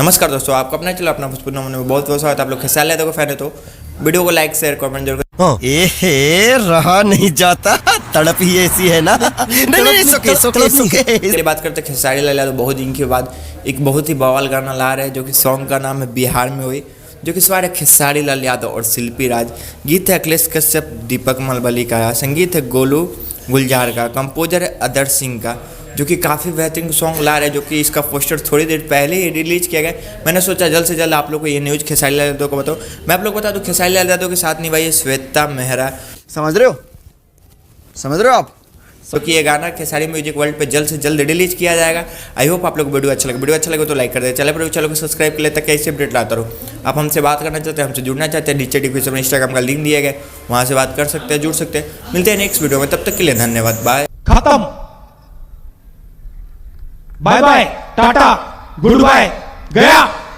नमस्कार दोस्तों, आपका अपना चलो अपना भोजपुरी में बहुत बहुत स्वागत है। आप लोग खेसारी लाल को फैन है तो वीडियो को लाइक शेयर कमेंट जरूर ए रहा नहीं जाता, तड़प ही ऐसी है ना। नहीं मेरी बात करते हैं खेसारी लाल तो बहुत दिन के बाद एक बहुत ही बवाल गाना ला रहे हैं, जो कि सॉन्ग का नाम है बिहार में हुई, जो कि स्वर है खेसारी लाल यादव और शिल्पी राज। गीत है अखिलेश कश्यप दीपक मलबली का, संगीत है गोलू गुलजार का, कंपोजर है आदर्श सिंह का, जो कि काफ़ी बेहतरीन सॉन्ग ला रहे हैं। जो कि इसका पोस्टर थोड़ी देर पहले ही रिलीज़ किया गया। मैंने सोचा जल्द से जल्द आप लोग को ये न्यूज़ खेसारी लाल यादव को बताओ। मैं आप लोग को बता दूँ, खेसारी लाल यादव के साथ निभाई श्वेता मेहरा। समझ रहे हो आप। तो कि ये गाना खेसारी म्यूजिक वर्ल्ड पे जल्द से जल्द रिलीज किया जाएगा। आई होप आप लोग को वीडियो अच्छा लगे तो लाइक कर दे, चले पर चैनल को सब्सक्राइब कर ले ताकि ऐसे अपडेट लाता रहो। आप हमसे बात करना चाहते हैं, हमसे जुड़ना चाहते हैं, नीचे डिस्क्रिप्शन में इंस्टाग्राम का लिंक दिया गया, वहाँ से बात कर सकते हैं, जुड़ सकते हैं। मिलते हैं नेक्स्ट वीडियो में, तब तक के लिए धन्यवाद, बाय। खत्म, bye bye, tata, goodbye, गया।